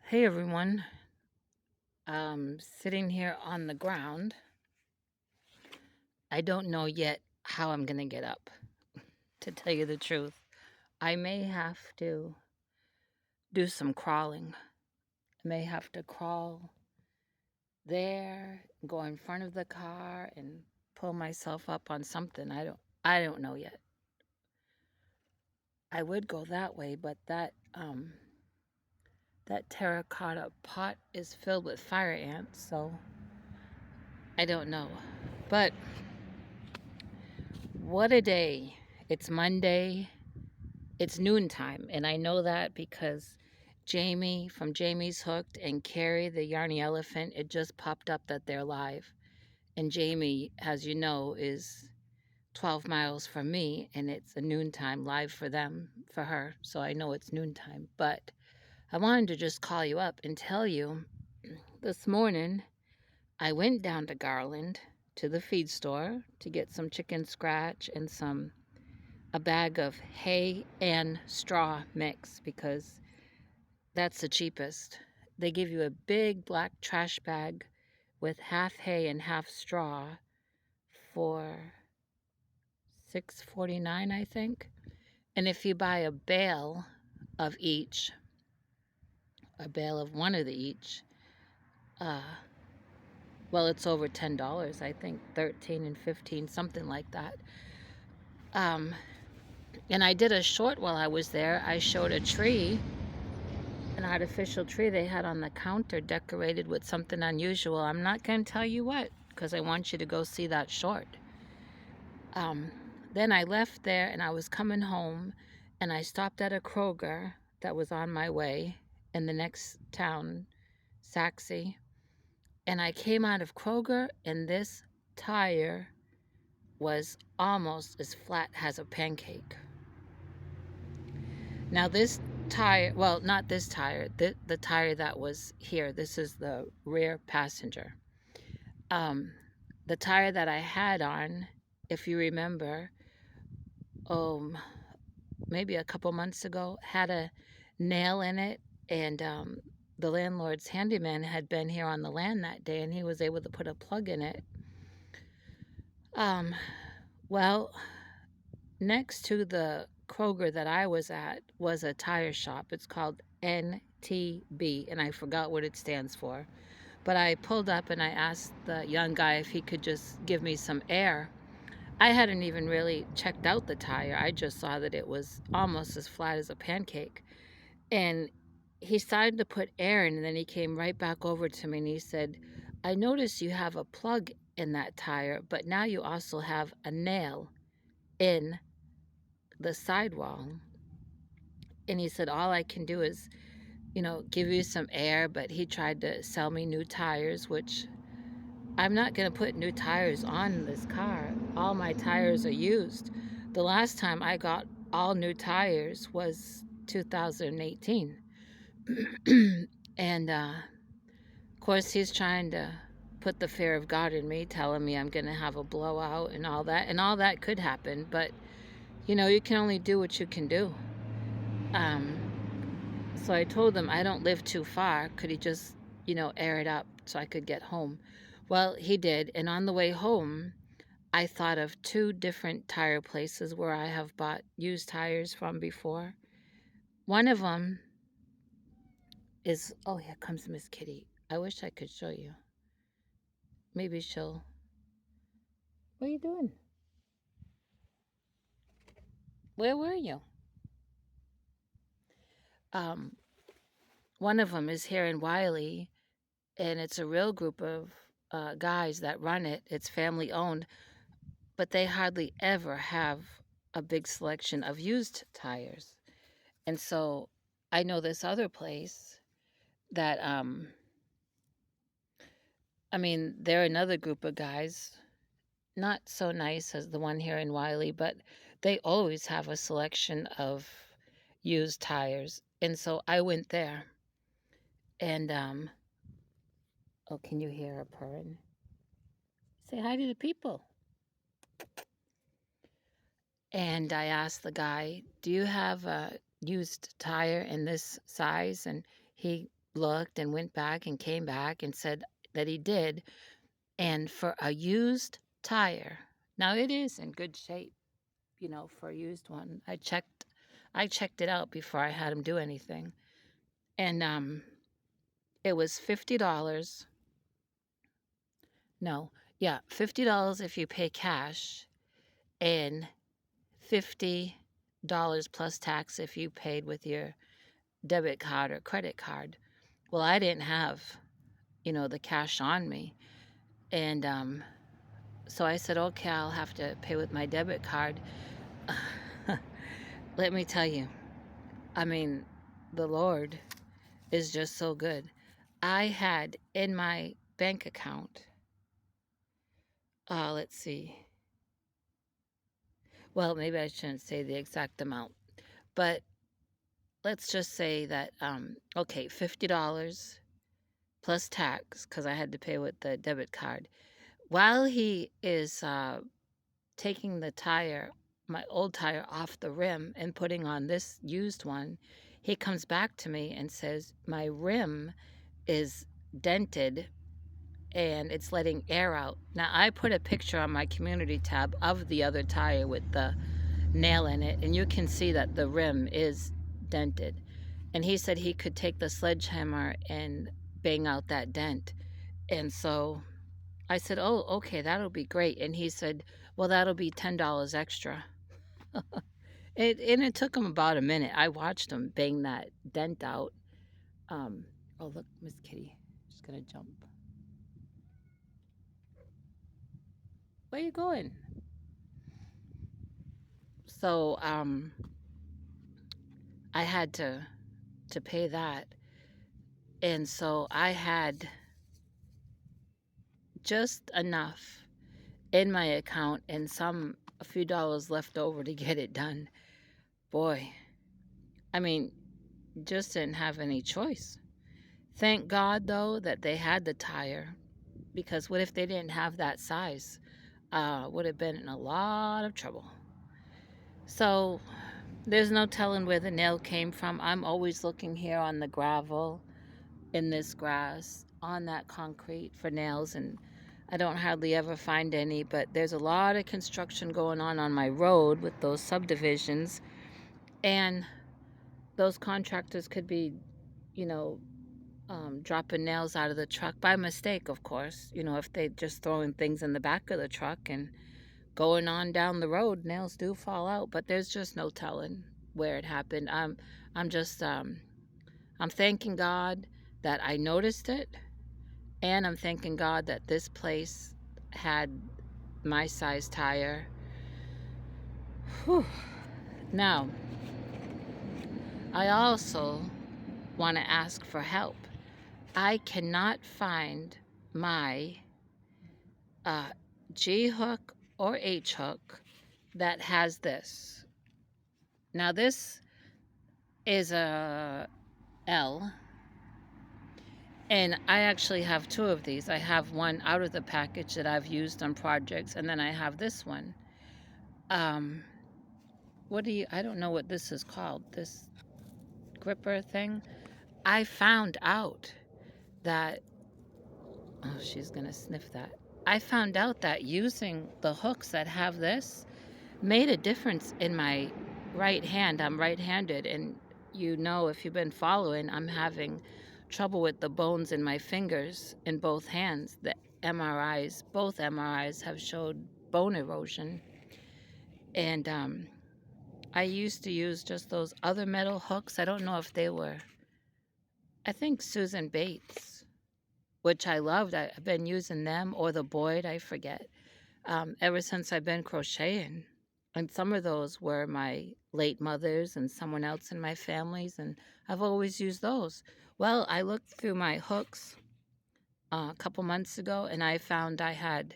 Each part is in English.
Hey everyone, sitting here on the ground. I don't know yet how I'm gonna get up, to tell you the truth. I may have to do some crawling. I may have to crawl there, go in front of the car and pull myself up on something. I don't know yet. I would go that way, but that terracotta pot is filled with fire ants, so I don't know. But what a day. It's Monday. It's noontime, and I know that because Jamie from Jamie's Hooked and Carrie the Yarny Elephant, it just popped up that they're live. And Jamie, as you know, is 12 miles from me, and it's a noontime live for them, for her. So I know it's noontime. But I wanted to just call you up and tell you this morning I went down to Garland to the feed store to get some chicken scratch and a bag of hay and straw mix because that's the cheapest. They give you a big black trash bag with half hay and half straw for $6.49, I think. And if you buy of each, a bale of one of the each, uh, well, it's over $10, I think 13 and 15, something like that. Um, and I did a short while I was there. I showed a tree, an artificial tree they had on the counter decorated with something unusual. I'm not going to tell you what because I want you to go see that short. Um, then I left there and I was coming home and I stopped at a Kroger that was on my way in the next town, Saxe. And I came out of Kroger and this tire was almost as flat as a pancake. Now this tire, well, not this tire, the tire that was here. This is the rear passenger. Um, the tire that I had on, if you remember, um, maybe a couple months ago, had a nail in it, and the landlord's handyman had been here on the land that day, and he was able to put a plug in it. Um, well, next to the Kroger that I was at was a tire shop. It's called NTB, and I forgot what it stands for. But I pulled up and I asked the young guy if he could just give me some air. I hadn't even really checked out the tire. I just saw that it was almost as flat as a pancake. And he started to put air in, and then he came right back over to me and he said, I noticed you have a plug in that tire, but now you also have a nail in the sidewall. And he said, all I can do is, give you some air. But he tried to sell me new tires, which I'm not going to put new tires on this car. All my tires are used. The last time I got all new tires was 2018. And of course, he's trying to put the fear of God in me, telling me I'm going to have a blowout and all that. And all that could happen. But, you can only do what you can do. Um, so I told him I don't live too far. Could he just, air it up so I could get home? Well, he did. And on the way home, I thought of two different tire places where I have bought used tires from before. One of them is, oh, here comes Miss Kitty. I wish I could show you. Maybe she'll. What are you doing? Where were you? Um, One of them is here in Wiley, and it's a real group of guys that run it. It's family owned, but they hardly ever have a big selection of used tires. And so I know this other place that they're another group of guys, not so nice as the one here in Wiley, but they always have a selection of used tires. And so I went there and, oh, can you hear her purring? Say hi to the people. And I asked the guy, do you have a used tire in this size? And he looked and went back and came back and said that he did. And for a used tire, now it is in good shape, for a used one. I checked it out before I had him do anything. And it was $50. No, yeah, $50 if you pay cash and $50 plus tax if you paid with your debit card or credit card. Well, I didn't have, the cash on me. And so I said, okay, I'll have to pay with my debit card. Let me tell you, I mean, the Lord is just so good. I had in my bank account, let's see, well, maybe I shouldn't say the exact amount, but let's just say that, okay, $50 plus tax, because I had to pay with the debit card. While he is taking the tire, my old tire, off the rim and putting on this used one, he comes back to me and says, my rim is dented and it's letting air out. Now, I put a picture on my community tab of the other tire with the nail in it, and you can see that the rim is dented. And he said he could take the sledgehammer and bang out that dent. And so I said, oh, okay, that'll be great. And he said, well, that'll be $10 extra. And it took him about a minute. I watched him bang that dent out. Oh, look, Miss Kitty. She's going to jump. Where you going? So I had to pay that. And so I had just enough in my account and a few dollars left over to get it done. Boy, I mean, just didn't have any choice. Thank God, though, that they had the tire, because what if they didn't have that size? Would have been in a lot of trouble. So there's no telling where the nail came from. I'm always looking here on the gravel, in this grass, on that concrete for nails, and I don't hardly ever find any, but there's a lot of construction going on my road with those subdivisions, and those contractors could be, you know, dropping nails out of the truck by mistake, of course. If they just throwing things in the back of the truck and going on down the road, nails do fall out, but there's just no telling where it happened. I'm just, I'm thanking God that I noticed it, and I'm thanking God that this place had my size tire. Whew. Now, I also want to ask for help. I cannot find my G hook or H hook that has this. Now, this is a L, and I actually have two of these. I have one out of the package that I've used on projects, and then I have this one. I don't know what this is called, this gripper thing. I found out that, oh, she's gonna sniff that. I found out that using the hooks that have this made a difference in my right hand. I'm right-handed, and if you've been following, I'm having trouble with the bones in my fingers in both hands. Both MRIs have showed bone erosion. And I used to use just those other metal hooks. I don't know if they were, I think Susan Bates, which I loved. I've been using them, or the Boyd, I forget, ever since I've been crocheting. And some of those were my late mother's and someone else in my family's, and I've always used those. Well, I looked through my hooks a couple months ago, and I found I had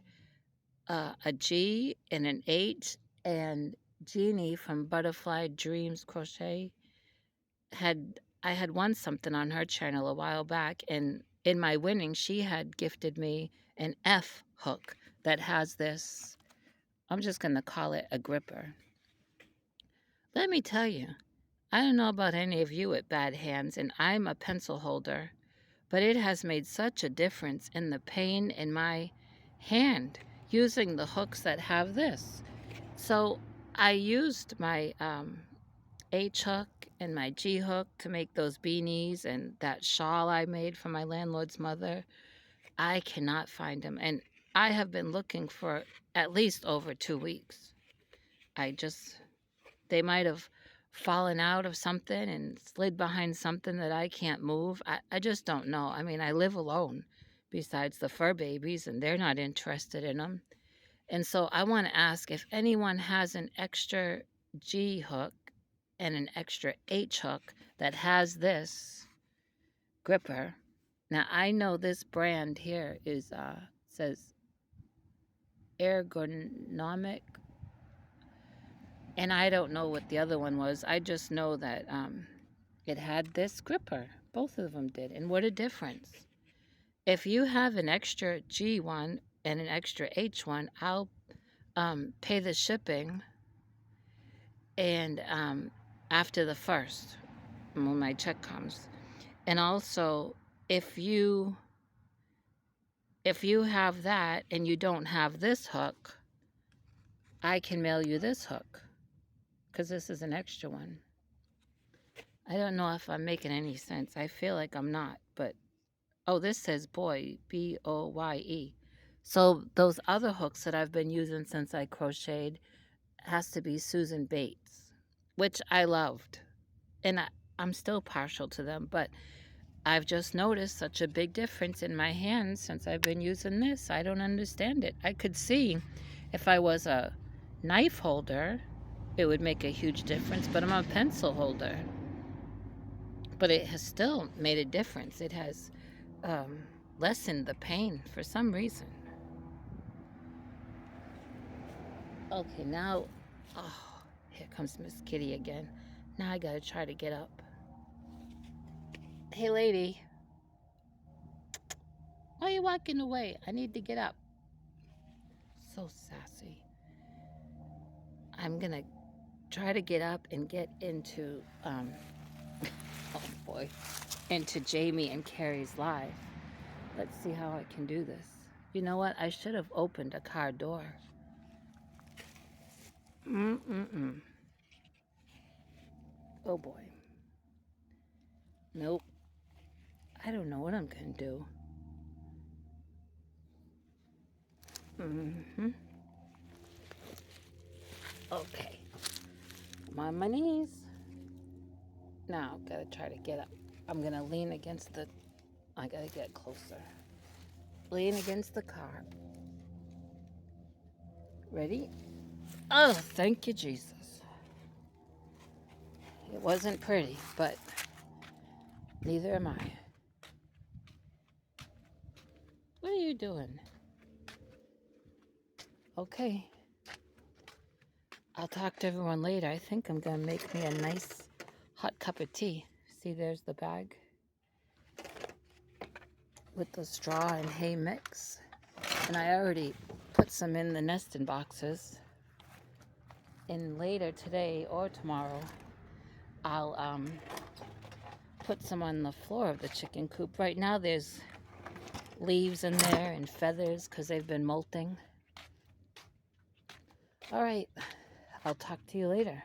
a G and an H, and Jeannie from Butterfly Dreams Crochet I had won something on her channel a while back, and in my winning, she had gifted me an F hook that has this. I'm just going to call it a gripper. Let me tell you, I don't know about any of you with bad hands, and I'm a pencil holder. but it has made such a difference in the pain in my hand using the hooks that have this. So I used my H hook and my G hook to make those beanies and that shawl I made for my landlord's mother. I cannot find them, and I have been looking for at least over 2 weeks. I just, they might have fallen out of something and slid behind something that I can't move. I just don't know. I mean, I live alone besides the fur babies, and they're not interested in them. And so I want to ask if anyone has an extra G hook and an extra H hook that has this gripper. Now I know this brand here is says ergonomic, and I don't know what the other one was. I just know that it had this gripper. Both of them did, and what a difference! If you have an extra G one and an extra H one, I'll pay the shipping, and after the first, when my check comes. And also, if you have that and you don't have this hook, I can mail you this hook because this is an extra one. I don't know if I'm making any sense. I feel like I'm not, but oh, this says boy, Boye. So those other hooks that I've been using since I crocheted has to be Susan Bates, which I loved, and I'm still partial to them, but I've just noticed such a big difference in my hands since I've been using this. I don't understand it. I could see if I was a knife holder, it would make a huge difference, but I'm a pencil holder. But it has still made a difference. It has lessened the pain for some reason. Okay, now, oh, here comes Miss Kitty again. Now I gotta try to get up. Hey, lady. Why are you walking away? I need to get up. So sassy. I'm gonna try to get up and get into, oh boy, into Jamie and Carrie's live. Let's see how I can do this. You know what? I should have opened a car door. Oh boy. Nope. I don't know what I'm gonna do. Okay. I'm on my knees. Now, gotta try to get up. I'm gonna lean against the, I gotta get closer. Lean against the car. Ready? Oh, thank you, Jesus. It wasn't pretty, but neither am I. What are you doing? Okay. I'll talk to everyone later. I think I'm going to make me a nice hot cup of tea. See, there's the bag with the straw and hay mix. And I already put some in the nesting boxes. And later today or tomorrow, I'll put some on the floor of the chicken coop. Right now there's leaves in there and feathers because they've been molting. All right, I'll talk to you later.